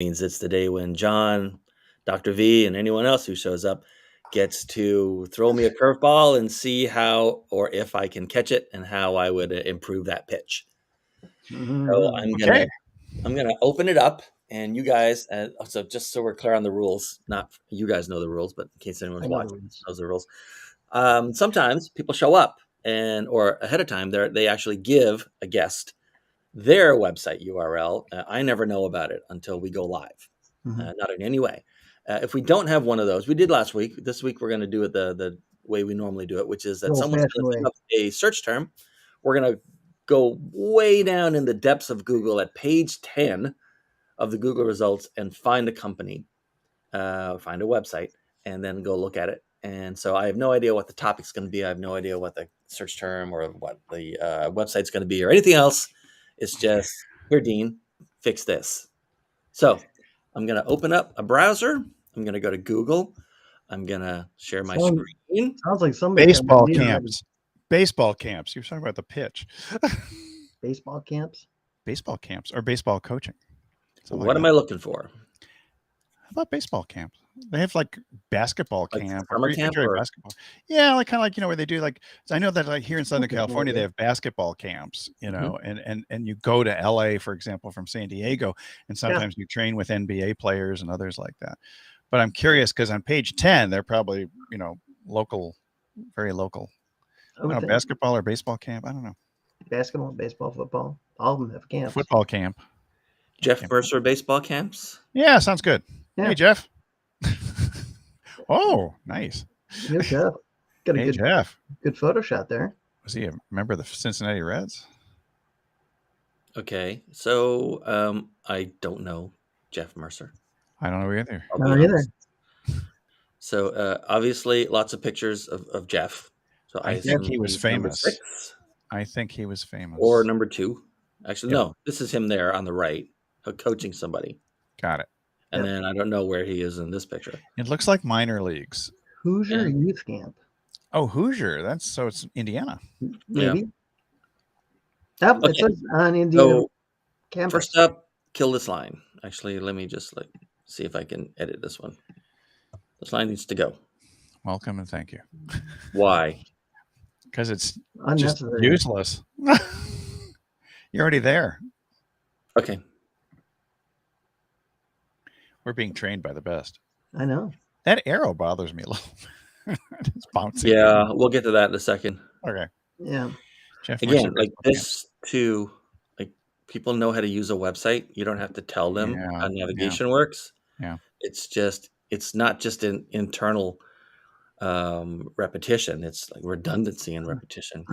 means it's the day when John, Dr. V, and anyone else who shows up gets to throw me a curveball and see how or if I can catch it and how I would improve that pitch. So I'm gonna open it up, and you guys. So just so we're clear on the rules, not you guys know the rules, but in case anyone's watching knows the rules. Sometimes people show up or ahead of time, they actually give a guest their website URL. I never know about it until we go live, not in any way. If we don't have one of those, we did last week. This week we're going to do it the way we normally do it, which is that someone's going to think up a search term. We're going to go way down in the depths of Google at page 10 of the Google results and find a company, find a website, and then go look at it. And so I have no idea what the topic's going to be. I have no idea what the search term or what the website's going to be or anything else. It's just, here, Dean, fix this. So I'm going to open up a browser. I'm going to go to Google. I'm going to share my screen. Sounds like somebody baseball camps. Baseball camps. You're talking about the pitch. Baseball camps? Baseball camps or baseball coaching. What am I looking for? How about baseball camp? They have like basketball camp, summer camp or basketball. Yeah, like kind of like, you know, where they do like, I know that like here in Southern California, they have basketball camps, you know, and you go to LA, for example, from San Diego, and sometimes you train with NBA players and others like that. But I'm curious because on page 10, they're probably, you know, local, very local. I don't know, basketball or baseball camp. I don't know. Basketball, baseball, football. All of them have camps. Football camp. Jeff Mercer baseball camps. Yeah, sounds good. Yeah. Hey, Jeff. Oh, nice. Good Jeff. Got a good photo shot there. Was he a member of the Cincinnati Reds? Okay, so I don't know Jeff Mercer. I don't know either. Not either. So obviously, lots of pictures of Jeff. So I think he was famous. I think he was famous. Or number 2. Actually, no, this is him there on the right, coaching somebody. Got it. And then I don't know where he is in this picture. It looks like minor leagues. Hoosier Youth Camp. Oh, Hoosier. It's Indiana. Maybe. Yep, it says on Indiana campus. First up, kill this line. Actually, let me just see if I can edit this one. This line needs to go. Welcome and thank you. Why? Because it's just useless. You're already there. Okay. We're being trained by the best. I know. That arrow bothers me a little. It's bouncing. Yeah, we'll get to that in a second. Okay. Yeah. Jeff Again, like this too, like people know how to use a website. You don't have to tell them how navigation works. Yeah. It's not just an internal repetition. It's like redundancy and repetition.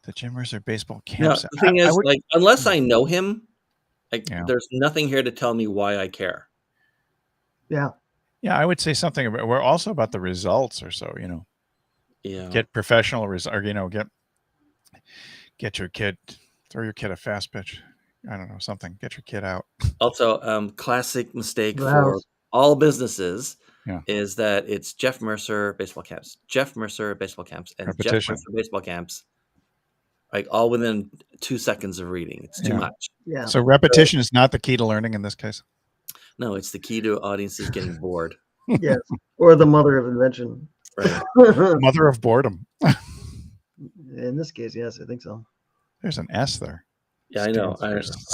The Jim Mercer baseball camps. The thing is, unless I know him, there's nothing here to tell me why I care. Yeah. Yeah, I would say something about. We're also about the results, or so, you know. Yeah. Get professional results, or, you know, get your kid, throw your kid a fast pitch. I don't know, something. Get your kid out. Also, classic mistake for all businesses is that it's Jeff Mercer baseball camps, Jeff Mercer baseball camps, and repetition. Jeff Mercer baseball camps. Like all within 2 seconds of reading. It's too much. Yeah. So repetition is not the key to learning in this case? No, it's the key to audiences getting bored. Yes. Or the mother of invention. Right. Mother of boredom. In this case, yes, I think so. There's an S there. Yeah, I know. I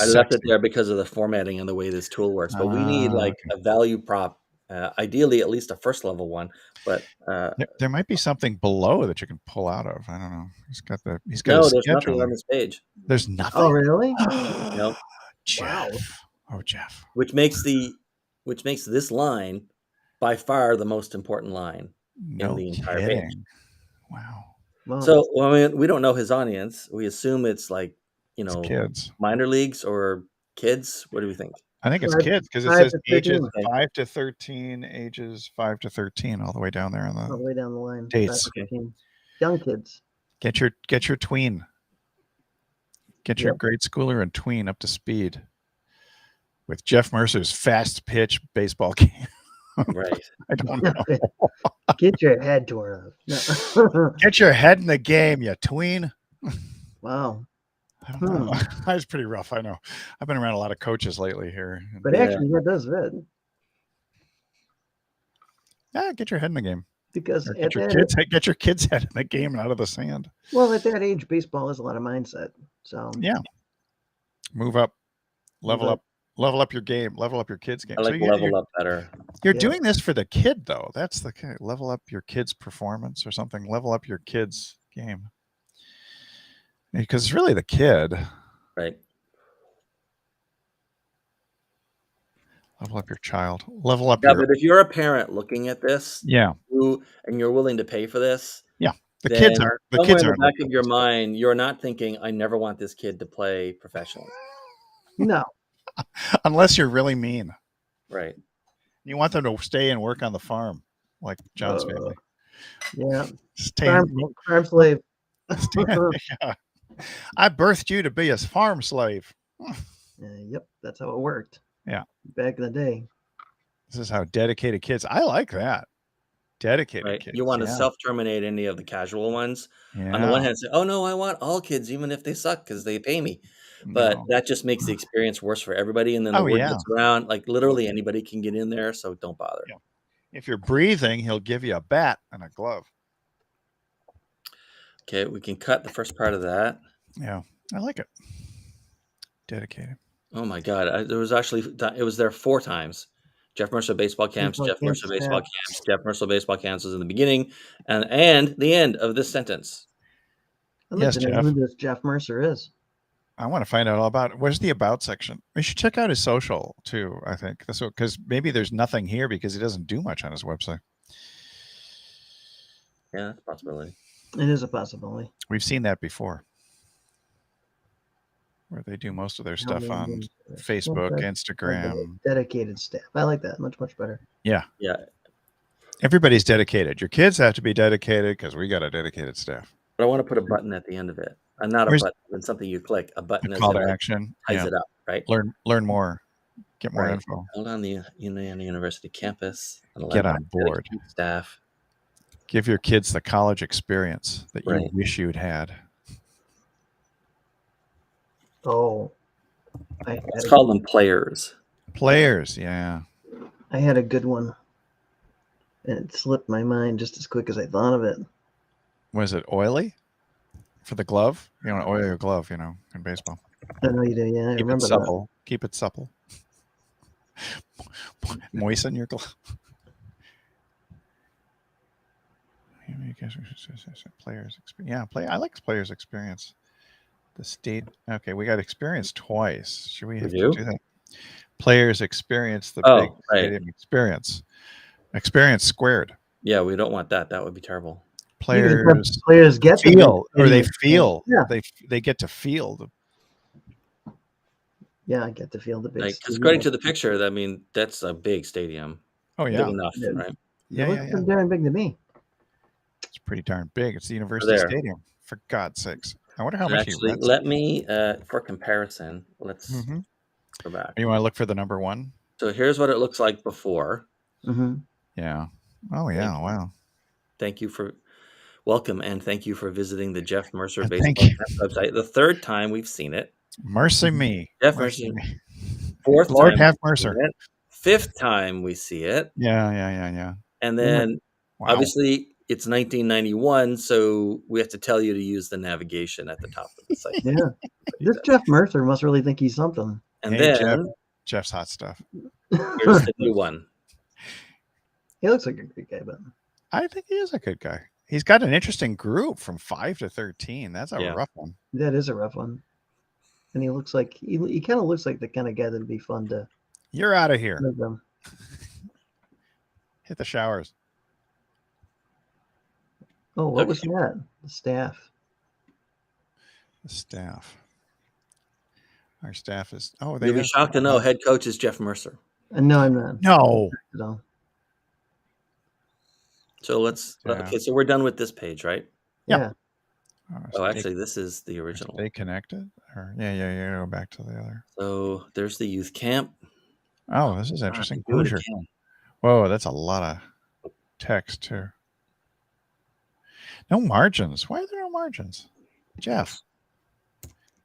left it there because of the formatting and the way this tool works. But we need a value prop, ideally at least a first level one. But there might be something below that you can pull out of. I don't know. He's got no, there's nothing on this page. There's nothing. Oh, really? No. Jeff. Wow. Oh, Jeff. Which makes this line by far the most important line in the entire page. Wow. So, I mean, we don't know his audience. We assume it's like, you know, kids, minor leagues or kids. What do we think? I think it's kids because it says ages 5 to 13, ages 5 to 13, all the way down there on all the way down the line. Dates. Young kids. Get your tween. Get your grade schooler and tween up to speed with Jeff Mercer's fast pitch baseball game. Right. I don't know. Get your head torn off. Get your head in the game, you tween. Wow. I don't know. It's pretty rough. I know. I've been around a lot of coaches lately here. But actually, that does fit. Yeah, get your head in the game. Because get your kids' head in the game and out of the sand. Well, at that age, baseball is a lot of mindset. So yeah, move up, level up your game, level up your kids' game. I like level up better. You're doing this for the kid, though. That's the kind. Level up your kid's performance or something. Level up your kid's game. Because it's really the kid. Right. Level up your child. Level up but if you're a parent looking at this, and you're willing to pay for this, the kids aren't. The kids in aren't. The back of your mind, you're not thinking, "I never want this kid to play professionally." No, unless you're really mean. Right. You want them to stay and work on the farm, like John's family. Yeah. Farm slave. Yeah. I birthed you to be a farm slave. Yep, that's how it worked. Yeah. Back in the day. This is how dedicated kids. I like that. Dedicated kids. You want to self-terminate any of the casual ones. Yeah. On the one hand, say, "Oh no, I want all kids, even if they suck, because they pay me." But that just makes the experience worse for everybody. And then the word gets around, like literally anybody can get in there, so don't bother. Yeah. If you're breathing, he'll give you a bat and a glove. Okay, we can cut the first part of that. Yeah, I like it. Dedicated. Oh my God, it was there 4 times. Jeff Mercer baseball camps, Jeff Mercer baseball camps, Jeff Mercer baseball camps was in the beginning and the end of this sentence. I'd like to know who this Jeff Mercer is. I want to find out all about it. Where's the about section? We should check out his social too, I think. Because maybe there's nothing here because he doesn't do much on his website. Yeah, that's a possibility. It is a possibility. We've seen that before. Where they do most of their stuff on Facebook, Instagram. Dedicated staff. I like that much better. Yeah. Yeah. Everybody's dedicated. Your kids have to be dedicated because we got a dedicated staff. But I want to put a button at the end of it. And not a button, it's something you click. A button is call to action. Ties it up, right? Learn more. Get more info. Hold on the Indiana University campus. Get on board. Staff. Give your kids the college experience that you wish you'd had. Oh. Let's call them players. Players, yeah. I had a good one. And it slipped my mind just as quick as I thought of it. Was it oily? For the glove? You want to oil your glove, in baseball. I know you do, yeah. I remember that. Keep it supple. Moisten your glove. Players experience. Yeah, I like players experience. The state. Okay, we got experience twice. Should we have to do that? Players experience the big stadium experience. Experience squared. Yeah, we don't want that. That would be terrible. Players get feel, or they feel. Yeah. They get to feel. Yeah, I get to feel the big. Because according to the picture, that's a big stadium. Oh yeah, big enough, right? Yeah, it looks darn big to me. It's pretty darn big. It's the University Stadium, for God's sakes. I wonder how much. Actually, let me, for comparison, let's go back. You want to look for the number 1? So here's what it looks like before. Mm-hmm. Yeah. Oh yeah. Wow. Thank you for welcome and thank you for visiting the Jeff Mercer baseball website. The 3rd time we've seen it. Mercy me. Jeff Mercer. 4th Lord time have Mercer. 5th time we see it. Yeah. And then obviously it's 1991, so we have to tell you to use the navigation at the top of the site. Yeah. This Jeff Mercer must really think he's something. And then Jeff's hot stuff. Here's the new one. He looks like a good guy, but I think he is a good guy. He's got an interesting group from 5 to 13. That's a rough one. That is a rough one. And he looks like he kind of looks like the kind of guy that'd be fun to. You're out of here. Hit the showers. Oh, what was that? The staff. The staff. Our staff is. Oh, you'll be shocked to know head coach is Jeff Mercer. No, I'm not. No. So let's. Okay, so we're done with this page, right? Yeah. Oh, actually, this is the original. They connected, or yeah. Go back to the other. So there's the youth camp. Oh, this is interesting. Whoa, that's a lot of text too. No margins. Why are there no margins, Jeff?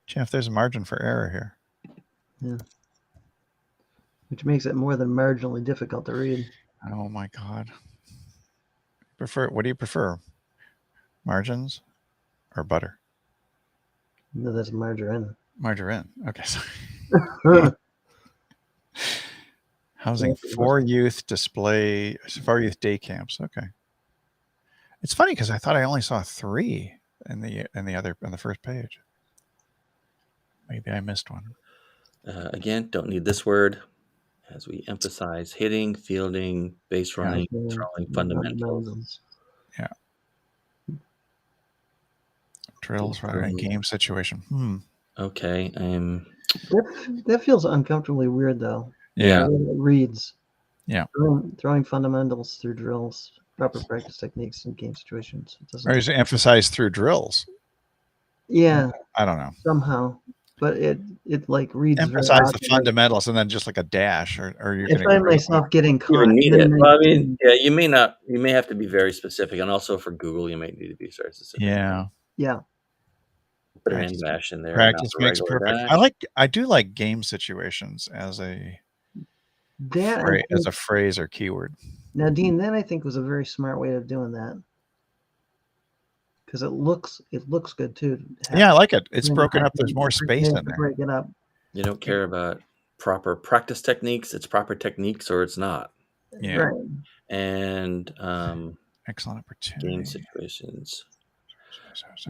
Jeff, there's a margin for error here. Which makes it more than marginally difficult to read. Oh my God. What do you prefer? Margins or butter? No, that's margarine. Margarine. Okay. Sorry. Yeah. Housing for youth day camps. Okay. It's funny because I thought I only saw 3 in the first page. Maybe I missed one. Again, don't need this word. As we emphasize hitting, fielding, base running, throwing fundamentals. Yeah. Drills for a game situation. Okay. That feels uncomfortably weird, though. Yeah. The way it reads. Yeah. Throwing fundamentals through drills, proper practice techniques in game situations. It doesn't. Or is it emphasized through drills? Yeah. I don't know. Somehow, but it like reads. Emphasize the fundamentals and then just like a dash, or you're I find myself getting caught. You need it. Well, I mean, yeah, you may not. You may have to be very specific, and also for Google, you may need to be very specific. Yeah. Yeah. Put an end dash in there. Practice makes perfect. Dash. I do like game situations as a phrase or keyword. Now, Dean, that I think was a very smart way of doing that, because it looks good too. Yeah, I like it. It's broken up. There's more space in there. Break it up. You don't care about proper practice techniques. It's proper techniques, or it's not. Yeah. Right. And excellent opportunity. Game situations.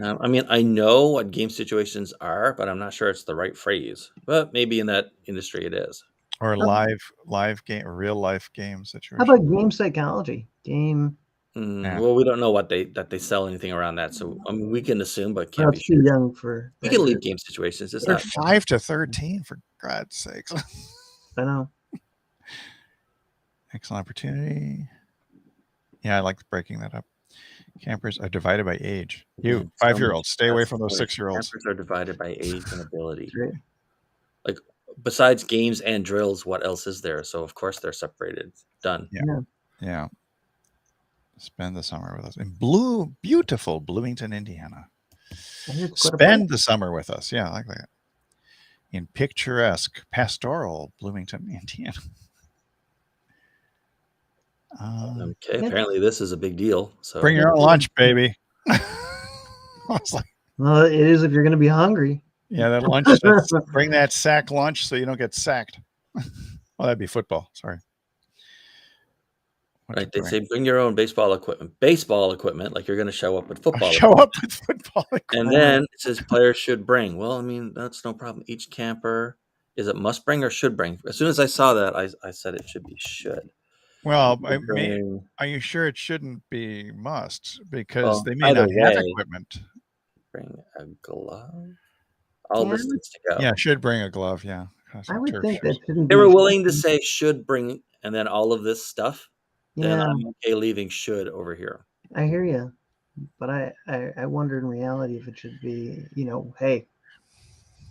I mean, I know what game situations are, but I'm not sure it's the right phrase. But maybe in that industry it is. Or live game, or real life game situation. How about game psychology? Well, we don't know what they sell anything around that, so I mean we can assume, but can't be too young for. We can leave game situations. It's They're not 5 to 13 for God's sakes. I know. Excellent opportunity. Yeah, I like breaking that up. Campers are divided by age. 5-year-olds, stay away from those 6-year-olds. Campers are divided by age and ability. Right. Like besides games and drills, what else is there? So of course they're separated. Done. Yeah. Spend the summer with us in beautiful Bloomington, Indiana. Spend the summer with us. Yeah, I like that. In picturesque, pastoral Bloomington, Indiana. Okay, apparently this is a big deal. So bring your own lunch, baby. I was like, well, it is if you're going to be hungry. Yeah, that lunch. Bring that sack lunch so you don't get sacked. Well, that'd be football. Sorry. Right, they say bring your own baseball equipment. Baseball equipment, like you're going to show up with football. Show up with football equipment. And then it says players should bring. Well, I mean, that's no problem. Each camper, is it must bring or should bring? As soon as I saw that, I said it should be should. Well, are you sure it shouldn't be must? Because they may not have equipment. Bring a glove. All this needs to go. Yeah, should bring a glove. Yeah. I would think that shouldn't they were willing to say should bring, and then all of this stuff. Yeah. Then I'm okay leaving should over here. I hear you, but I wonder in reality if it should be, hey,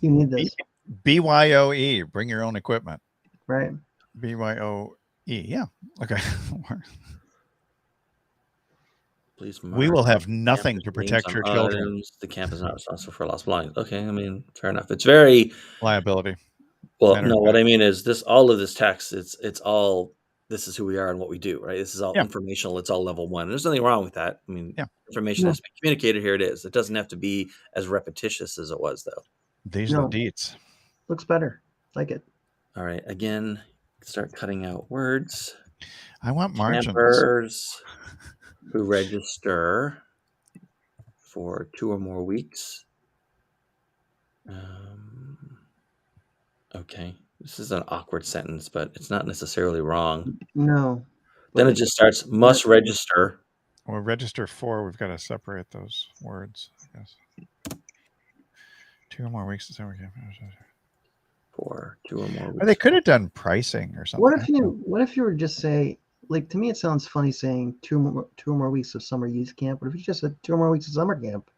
you need this. BYOE, bring your own equipment. Right. BYOE, yeah. Okay. Please. We will have nothing to protect your children. The camp is not responsible for lost belongings. Okay, I mean, fair enough. It's very liability. Well, no, what I mean is this: all of this text, it's all. This is who we are and what we do, right? This is all informational. It's all level 1. There's nothing wrong with that. I mean, information has to be communicated. Here it is. It doesn't have to be as repetitious as it was, though. These are the deets. Looks better. Like it. All right. Again, start cutting out words. I want margins. Campers who register for 2 or more weeks. Okay. This is an awkward sentence, but it's not necessarily wrong. No. Then it just starts, must register. Well, register for, we've got to separate those words, I guess. 2 or more weeks. For 2 or more weeks. Or they could have done pricing or something. What if you were just say, like, to me, it sounds funny saying 2 or more weeks of summer youth camp. But if you just said 2 or more weeks of summer camp.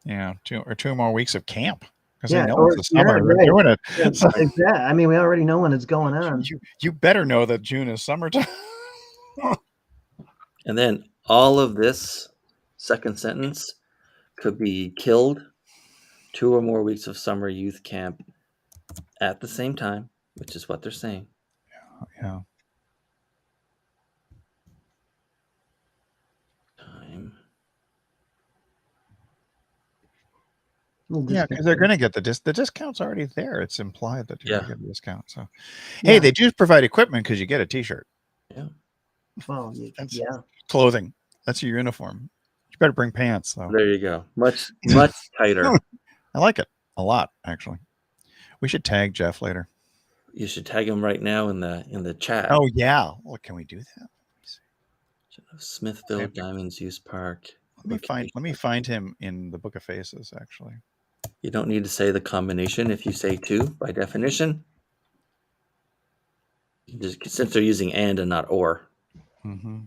Yeah, 2 or more weeks of camp. Because they know it's the summer. They're doing it. Exactly. I mean, we already know when it's going on. You better know that June is summertime. And then all of this second sentence could be killed 2 or more weeks of summer youth camp at the same time, which is what they're saying. Yeah. Time. Yeah, because they're going to get the discount's already there. It's implied that you're going to get a discount. So, hey, they do provide equipment because you get a T-shirt. Yeah. Well, That's clothing. That's your uniform. You better bring pants, though. There you go. Much tighter. I like it a lot, actually. We should tag Jeff later. You should tag him right now in the chat. Oh yeah. Well, can we do that? Smithville Diamonds Youth Park. Let me find him in the Book of Faces, actually. You don't need to say the combination if you say 2 by definition. Just since they're using and not or. Mm-hmm.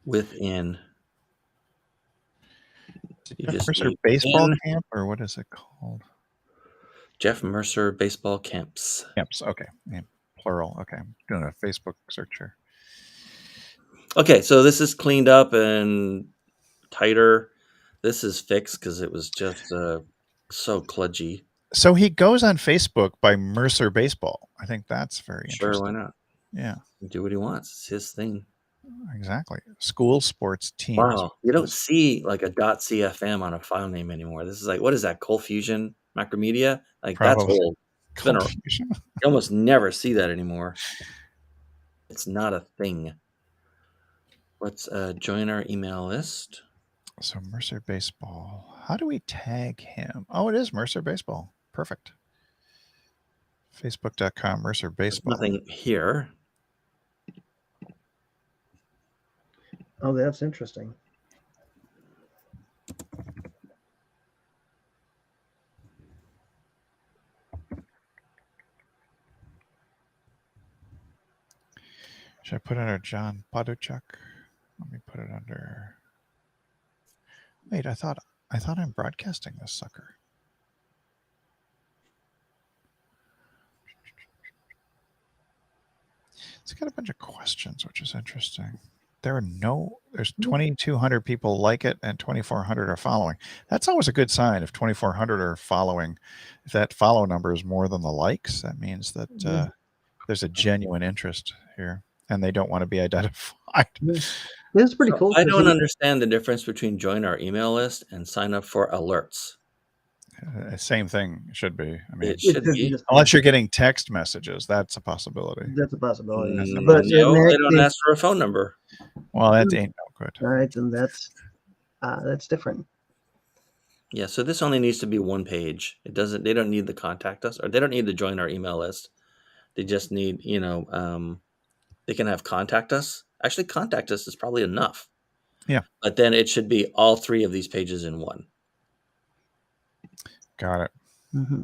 Within. Jeff Mercer Baseball Camp, or what is it called? Jeff Mercer Baseball Camps. Camps, okay. Yeah, plural. Okay. I'm doing a Facebook search here. Okay, so this is cleaned up and tighter. This is fixed because it was just so kludgy. So he goes on Facebook by Mercer Baseball. I think that's very interesting. Sure, why not? Yeah. Do what he wants. It's his thing. Exactly. School sports teams. Wow. You don't see like a .cfm on a file name anymore. This is like, what is that? Cold Fusion Macromedia? Like Probably. That's old. You almost never see that anymore. It's not a thing. Let's join our email list. So Mercer Baseball. How do we tag him? Oh, it is Mercer Baseball. Perfect. Facebook.com Mercer Baseball. There's nothing here. Oh, that's interesting. Should I put it under John Paduchuk? Let me put it under. Wait, I thought I'm broadcasting this sucker. It's got a bunch of questions, which is interesting. There's 2,200 people like it and 2,400 are following. That's always a good sign. If 2,400 are following, if that follow number is more than the likes, that means that there's a genuine interest here and they don't want to be identified. This is pretty cool. I don't understand the difference between join our email list and sign up for alerts. Same thing should be. I mean, it should be. Unless you're getting text messages, that's a possibility. That's a possibility. But no, they don't ask for a phone number. Well, that ain't no good. All right, then that's different. Yeah, so this only needs to be one page. It doesn't. They don't need to contact us, or they don't need to join our email list. They just need, they can have contact us. Actually, contact us is probably enough. Yeah. But then it should be all 3 of these pages in one. Got it. Mm-hmm.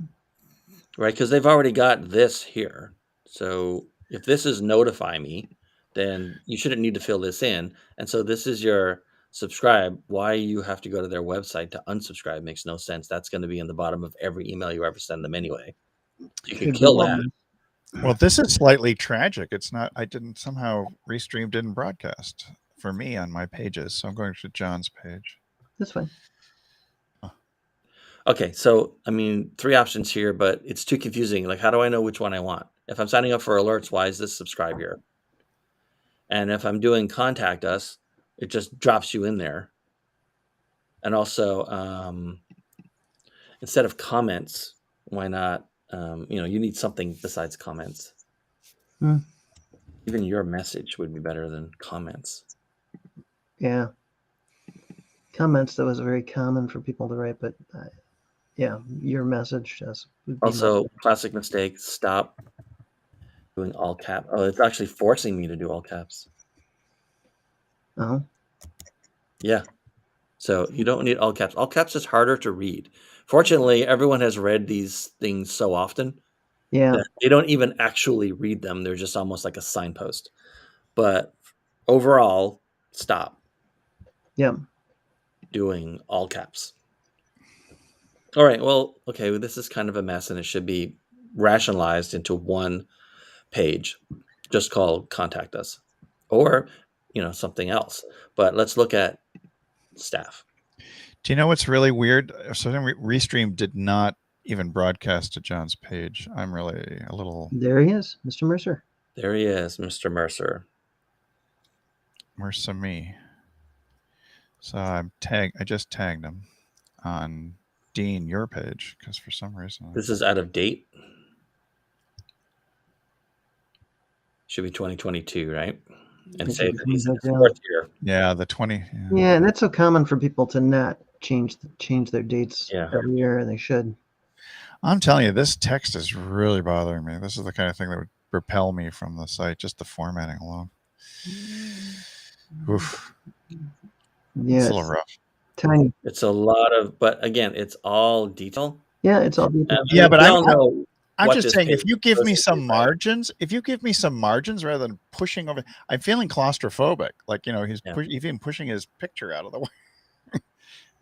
Right, because they've already got this here. So if this is notify me, then you shouldn't need to fill this in. And so this is your subscribe. Why you have to go to their website to unsubscribe makes no sense. That's going to be in the bottom of every email you ever send them anyway. You can kill that. Well, this is slightly tragic. It's not. I didn't somehow Restream didn't broadcast for me on my pages, so I'm going to John's page. That's fine. Okay, so I mean, 3 options here, but it's too confusing. Like, how do I know which one I want? If I'm signing up for alerts, why is this subscribe here? And if I'm doing contact us, it just drops you in there. And also, instead of comments, why not? You need something besides comments. Even your message would be better than comments. Yeah. Comments, that was very common for people to write, but your message just. Also, classic mistake, stop doing all caps. Oh, it's actually forcing me to do all caps. Oh. Yeah. So you don't need all caps. All caps is harder to read. Fortunately, everyone has read these things so often. Yeah. They don't even actually read them. They're just almost like a signpost. But overall, stop. Yeah. Doing all caps. All right. Well, okay. This is kind of a mess, and it should be rationalized into one page, just called "Contact Us," or something else. But let's look at staff. Do you know what's really weird? So Restream did not even broadcast to John's page. I'm really a little. There he is, Mr. Mercer. There he is, Mr. Mercer. Mercer me. So I just tagged him on Dean, your page, because for some reason This is out of date. Should be 2022, right? And say that he's in his fourth year. Yeah, the 20. Yeah, and that's so common for people to not change their dates Yeah. every year, and they should. I'm telling you, this text is really bothering me. This is the kind of thing that would repel me from the site, just the formatting alone. Oof. Yeah, It's a little rough. Tiny. It's a lot of, but again, it's all detail. Yeah, it's all detail. Yeah, but I'm what just this saying, page if you give me goes some into, right? margins, rather than pushing over, I'm feeling claustrophobic. Like, he's Yeah. even pushing his picture out of the way.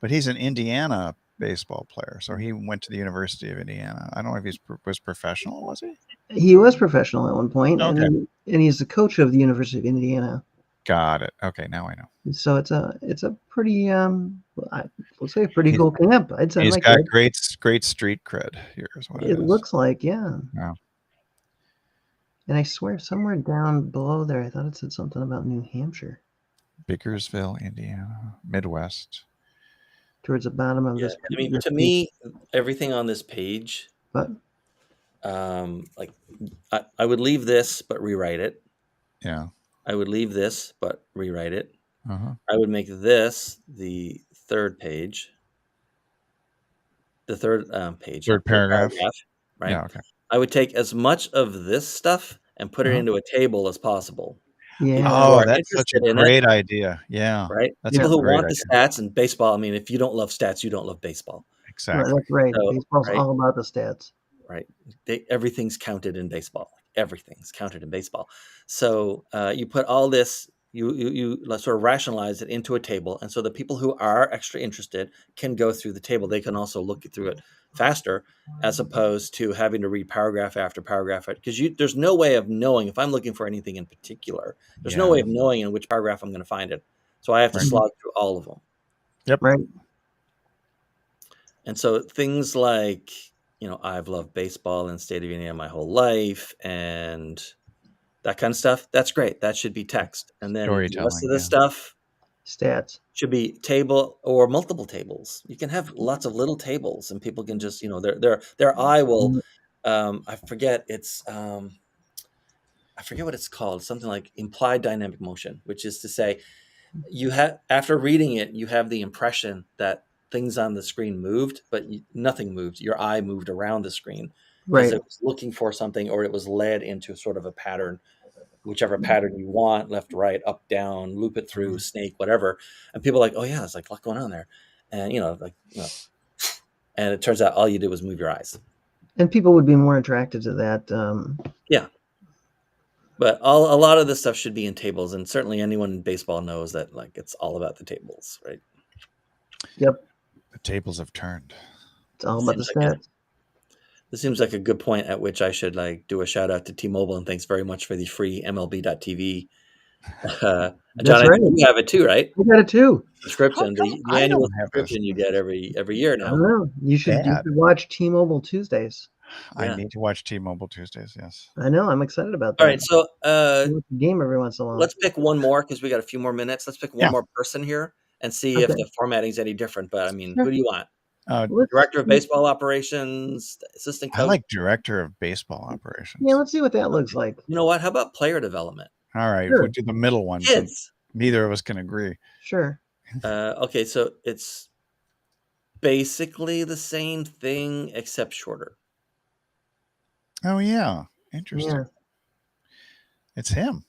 But he's an Indiana baseball player, so he went to the University of Indiana. I don't know if he was professional, was he? He was professional at one point, Okay. and he's the coach of the University of Indiana. Got it. Okay, now I know. So it's a pretty we'll say a pretty cool camp. I'd say. He's got great street cred. Here's what it looks like, yeah. Wow. And I swear, somewhere down below there, I thought it said something about New Hampshire. Bickersville, Indiana, Midwest. Towards the bottom of this. I mean, to me, everything on this page, but like I would leave this but rewrite it. Yeah. I would leave this but rewrite it. Uh-huh. I would make this the third page. The third page. Third paragraph. Right? Yeah, okay. I would take as much of this stuff and put it into a table as possible. Yeah. Oh, that's such a great idea. Yeah. Right? That's people who want idea. the stats and baseball. I mean, if you don't love stats, you don't love baseball. Exactly. That's right. So, Baseball's all about the stats. Right. Everything's counted in baseball. Everything's counted in baseball. So you put all this, you sort of rationalize it into a table. And so the people who are extra interested can go through the table. They can also look through it faster as opposed to having to read paragraph after paragraph. Because there's no way of knowing if I'm looking for anything in particular. There's no way of knowing in which paragraph I'm going to find it. So I have to slog through all of them. Yep. Right. And so things like, I've loved baseball in the state of Indiana my whole life and that kind of stuff. That's great. That should be text. And then the rest of the stuff stats should be table or multiple tables. You can have lots of little tables and people can just, their eye will, I forget what it's called. Something like implied dynamic motion, which is to say after reading it, you have the impression that things on the screen moved, but nothing moved. Your eye moved around the screen because it was looking for something or it was led into sort of a pattern, whichever pattern you want, left, right, up, down, loop it through, snake, whatever. And people are like, oh yeah, there's like a lot going on there. And, and it turns out all you did was move your eyes. And people would be more attracted to that. Yeah. But a lot of this stuff should be in tables. And certainly anyone in baseball knows that it's all about the tables, right? Yep. The tables have turned. It's all about the stats. This seems like a good point at which I should do a shout out to T-Mobile and thanks very much for the free MLB.TV. John, I think you have it too, right? I got it too. Subscription, the annual subscription you get every year now. I don't know. You should watch T-Mobile Tuesdays. I need to watch T-Mobile Tuesdays. Yes. I know. I'm excited about that. All right, so game every once in a while. Let's pick one more because we got a few more minutes. Let's pick one more person here and see if the formatting's any different. But I mean, who do you want? Director of baseball operations, assistant coach. I like director of baseball operations. Yeah, let's see what that looks like. You know what? How about player development? All right, we'll do the middle one. Kids. Neither of us can agree. Sure. Okay, so it's basically the same thing except shorter. Oh yeah, interesting. Yeah. It's him.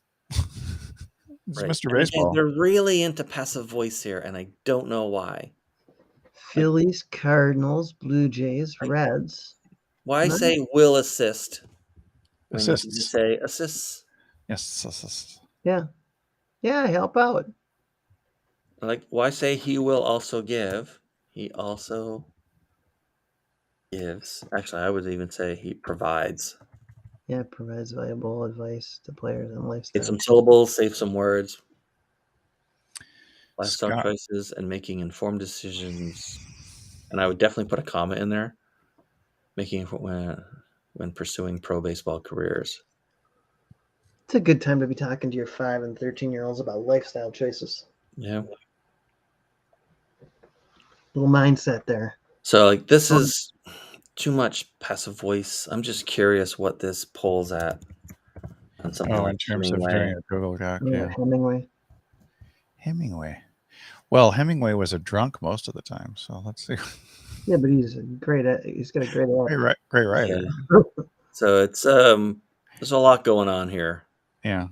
It's Mr. Baseball. They're really into passive voice here, and I don't know why. Phillies, Cardinals, Blue Jays, Reds. Why say will assist? Assists. You say assists. Yes, assists. Yeah. Yeah, help out. Why say he will also give? He also gives. Actually, I would even say he provides. Yeah, provides valuable advice to players and lifestyle. Get some syllables, save some words. lifestyle Scott. choices, and making informed decisions. And I would definitely put a comma in there. Making when pursuing pro baseball careers. It's a good time to be talking to your 5 and 13-year-olds about lifestyle choices. Yeah. Little mindset there. So like this is too much passive voice. I'm just curious what this pulls at on something Oh, like in terms of Hemingway. doing a Google Doc, Yeah, yeah. Hemingway. Hemingway. Well, Hemingway was a drunk most of the time, so let's see. Yeah, but he's a great. He's got a great. Great writer. Yeah. So it's there's a lot going on here. Yeah.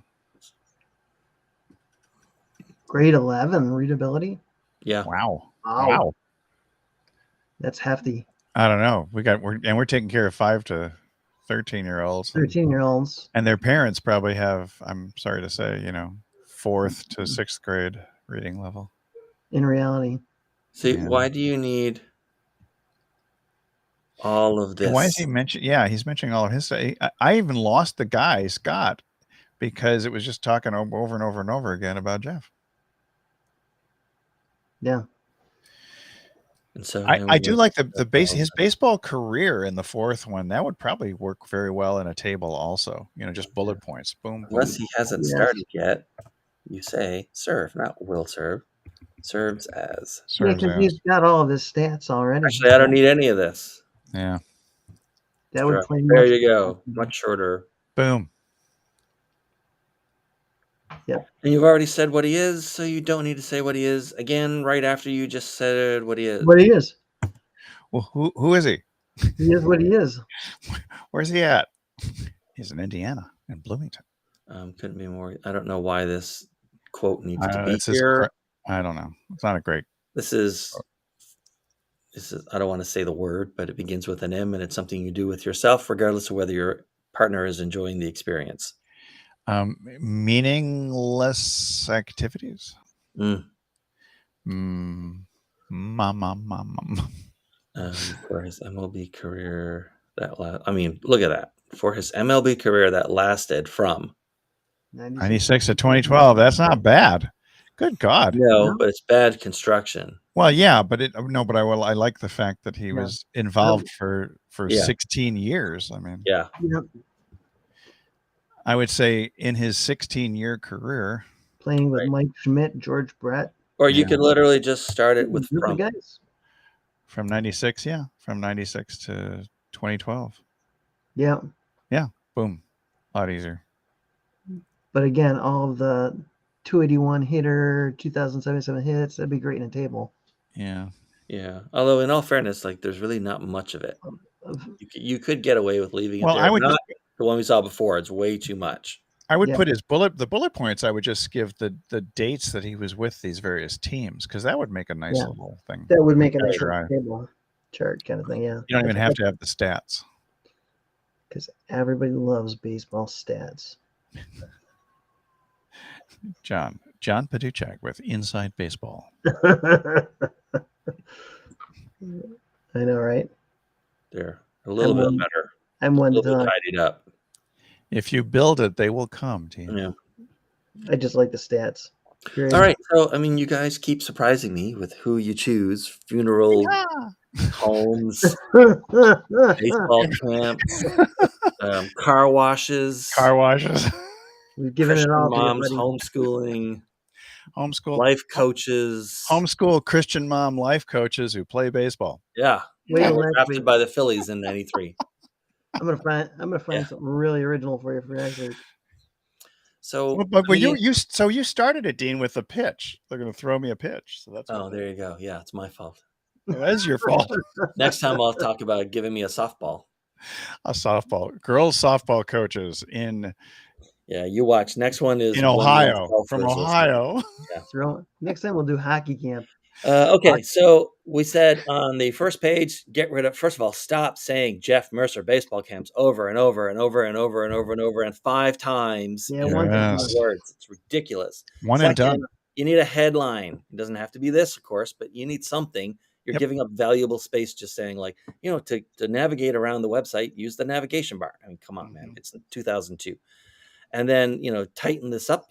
Grade 11 readability. Yeah. Wow. Wow. Wow. That's hefty. I don't know. We're taking care of 5 to 13-year-olds. 13-year-olds. And their parents probably have, I'm sorry to say, 4th to 6th grade reading level. In reality. See, Yeah. why do you need all of this? And why is he mentioning? Yeah, he's mentioning all of his. I even lost the guy, Scott, because it was just talking over and over and over again about Jeff. Yeah. And so I do like his baseball career in the 4th one. That would probably work very well in a table also. Just bullet points. Boom. Unless boom. he hasn't Yes. started yet, you say serve, not will serve. Serves as. Yeah, because he's got all of his stats already. Actually, I don't need any of this. Yeah. That would play. There you go. Much shorter. Boom. Yeah. And you've already said what he is, so you don't need to say what he is again right after you just said what he is. What he is. Well, who is he? He is what he is. Where's he at? He's in Indiana, in Bloomington. Couldn't be more. I don't know why this quote needs to be It's here. I don't know. It's not a great. This is. I don't want to say the word, but it begins with an M, and it's something you do with yourself, regardless of whether your partner is enjoying the experience. Meaningless activities. For his MLB career look at that. For his MLB career that lasted from 96 to 2012. That's not bad. Good God. No, but it's bad construction. Well, yeah, but I like the fact that he was involved for 16 years. I mean, yeah. I would say in his 16-year career, playing with Mike Schmidt, George Brett, or you could literally just start it with from guys from 96. Yeah, from 96 to 2012. Yeah. Boom, a lot easier. But again, all of the 281 hitter, 2,077 hits, that'd be great in a table. Yeah. Although, in all fairness, like there's really not much of it. You could get away with leaving it there. I would not the one we saw before. It's way too much. I would put the bullet points. I would just give the dates that he was with these various teams, because that would make a nice little thing. That would make a nice table chart kind of thing. Yeah. You don't even have to have the stats, because everybody loves baseball stats. John Paduchak with Inside Baseball. I know, right? They're a little bit better. I'm one a little bit tidied up. If you build it, they will come to you. Yeah. I just like the stats. All right. So, you guys keep surprising me with who you choose. Funeral homes, baseball camps, car washes. We've given it all. Moms, homeschooling, life coaches, homeschool Christian mom life coaches who play baseball. Yeah, drafted by the Phillies in '93. I'm gonna find something really original for you for next week. So, you started it, Dean, with the pitch. They're gonna throw me a pitch. So that's. Oh, there you go. Yeah, it's my fault. Well, that is your fault. Next time I'll talk about giving me a softball. A softball, girls softball coaches in. Yeah, you watch. Next one is in Ohio. From Ohio. Yeah. Next time we'll do hockey camp. Okay, so we said on the first page, get rid of. First of all, stop saying Jeff Mercer baseball camps over and over and over and over and over and over and 5 times. Yeah, words. It's ridiculous. One and done. You need a headline. It doesn't have to be this, of course, but you need something. You're giving up valuable space just saying, like, to navigate around the website, use the navigation bar. I mean, come on, man. It's 2002. And then, tighten this up.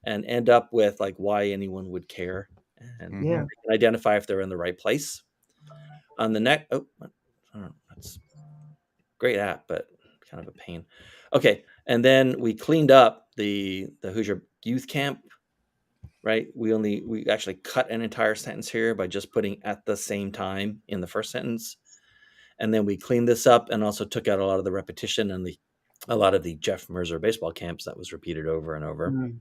and end up with like why anyone would care, and Yeah. identify if they're in the right place. On the next, that's a great app, but kind of a pain. Okay, and then we cleaned up the Hoosier Youth Camp. Right, we actually cut an entire sentence here by just putting at the same time in the first sentence, and then we cleaned this up and also took out a lot of the repetition and a lot of the Jeff Mercer baseball camps that was repeated over and over. Mhm.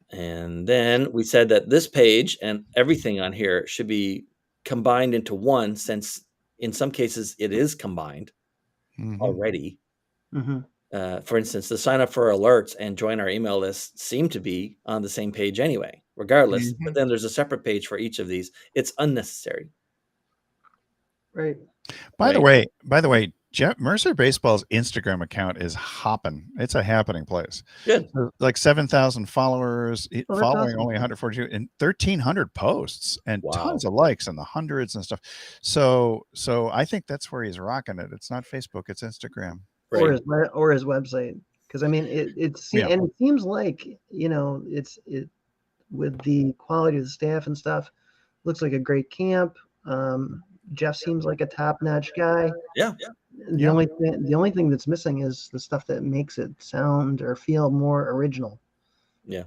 And then we said that this page and everything on here should be combined into one, since in some cases it is combined already. Mhm. For instance, the sign up for alerts and join our email list seem to be on the same page anyway, regardless. But then there's a separate page for each of these. It's unnecessary. Right. By the way, Jeff Mercer Baseball's Instagram account is hopping. It's a happening place. Good. Like 7,000 followers, Oh, that's following awesome. only 142 and 1,300 posts and Wow. tons of likes in the hundreds and stuff. So I think that's where he's rocking it. It's not Facebook, it's Instagram. Right. Or his website. Because I mean, it's Yeah. and it seems like, you know, it with the quality of the staff and stuff, looks like a great camp. Jeff seems like a top-notch guy. Yeah. The only thing that's missing is the stuff that makes it sound or feel more original. Yeah.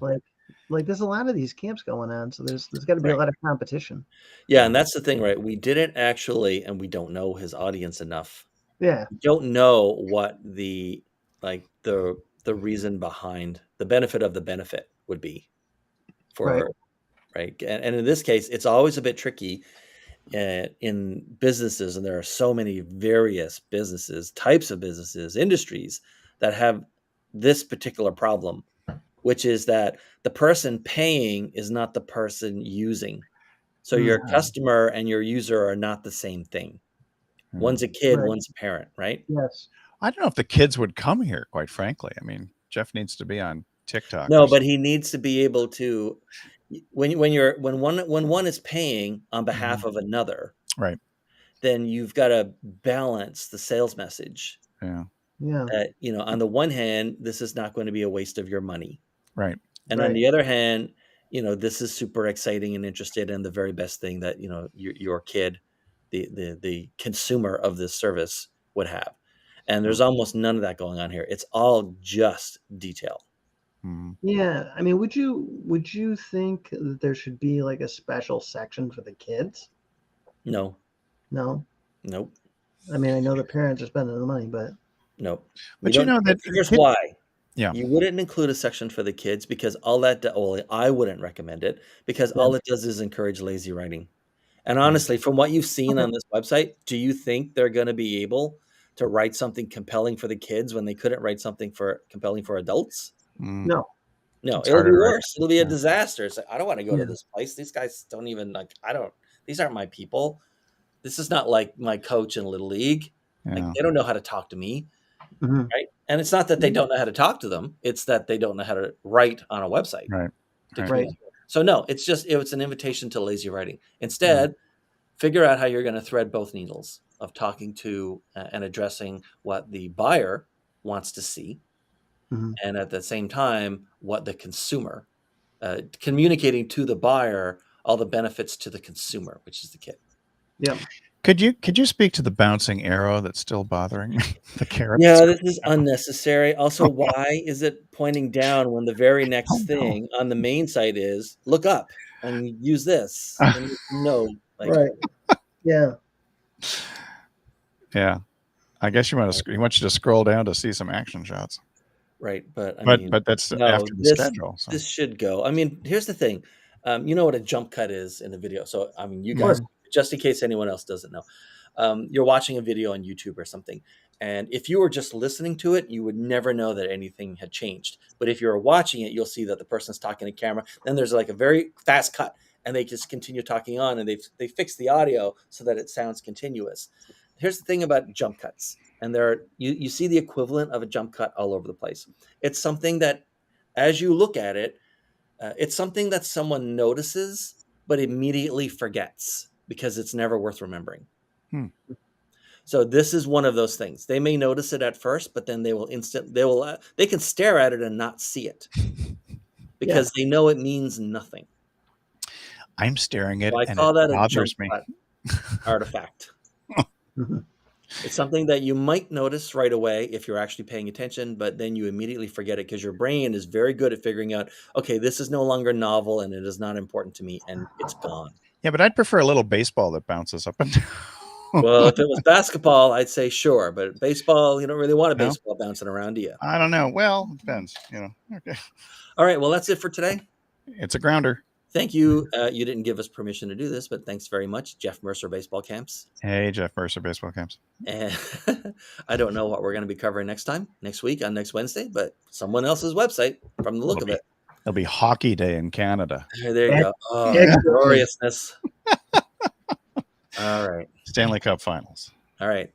Like there's a lot of these camps going on, so there's got to be a lot of competition. Yeah, and that's the thing, right? We didn't actually, and we don't know his audience enough. Yeah. We don't know what the reason behind the benefit of the benefit would be for right. And in this case, it's always a bit tricky in businesses, and there are so many various businesses, types of businesses, industries that have this particular problem, which is that the person paying is not the person using. So your customer and your user are not the same thing. One's a kid, one's a parent, right? Yes. I don't know if the kids would come here, quite frankly. I mean, Jeff needs to be on TikTok. No, but he needs to be able to, when one is paying on behalf of another, right, then you've got to balance the sales message. Yeah. You know, on the one hand, this is not going to be a waste of your money. Right. And on the other hand, you know, this is super exciting and interested in the very best thing that, you know, your kid, the consumer of this service would have. And there's almost none of that going on here. It's all just detail. Yeah, I mean, would you think that there should be like a special section for the kids? No. No. Nope. I mean, I know the parents are spending the money, but nope. But you know that here's why. Yeah. You wouldn't include a section for the kids because all that I wouldn't recommend it because all it does is encourage lazy writing. And honestly, from what you've seen on this website, do you think they're going to be able to write something compelling for the kids when they couldn't write something compelling for adults? No. It'll be worse. It'll be a disaster. It's like, I don't want to go to this place. These guys don't even these aren't my people. This is not like my coach in Little League. Like, they don't know how to talk to me. Right. And it's not that they don't know how to talk to them. It's that they don't know how to write on a website. Right. So no, it's an invitation to lazy writing. Instead, figure out how you're going to thread both needles of talking to and addressing what the buyer wants to see. And at the same time, what the consumer, communicating to the buyer all the benefits to the consumer, which is the kid. Yeah. Could you speak to the bouncing arrow that's still bothering me? The carrot. Yeah, this is unnecessary. Also, why is it pointing down when the very next thing on the main site is look up and use this? And right. Yeah. Yeah. I guess he wants you to scroll down to see some action shots. Right, but that's after the schedule. So. This should go. I mean, here's the thing. You know what a jump cut is in the video. So, I mean, you guys, just in case anyone else doesn't know, you're watching a video on YouTube or something. And if you were just listening to it, you would never know that anything had changed. But if you're watching it, you'll see that the person's talking to camera. Then there's like a very fast cut and they just continue talking on and they fix the audio so that it sounds continuous. Here's the thing about jump cuts. And you see the equivalent of a jump cut all over the place. It's something that, as you look at it, it's something that someone notices but immediately forgets because it's never worth remembering. So this is one of those things. They may notice it at first, but then they can stare at it and not see it. because they know it means nothing. I'm staring at So I it and call it that a jump bothers me. cut artifact. Mhm. It's something that you might notice right away if you're actually paying attention, but then you immediately forget it because your brain is very good at figuring out, okay, this is no longer novel and it is not important to me, and it's gone. Yeah, but I'd prefer a little baseball that bounces up and down. Well, if it was basketball, I'd say sure, but baseball, you don't really want a No? baseball bouncing around, do you? I don't know. Well, it depends. Okay. All right, well, that's it for today. It's a grounder. Thank you. You didn't give us permission to do this, but thanks very much, Jeff Mercer, Baseball Camps. Hey, Jeff Mercer, Baseball Camps. And I don't know what we're going to be covering next week on next Wednesday, but someone else's website from the look of it. It'll be Hockey Day in Canada. There you go. Oh, Excellent. gloriousness. All right. Stanley Cup Finals. All right.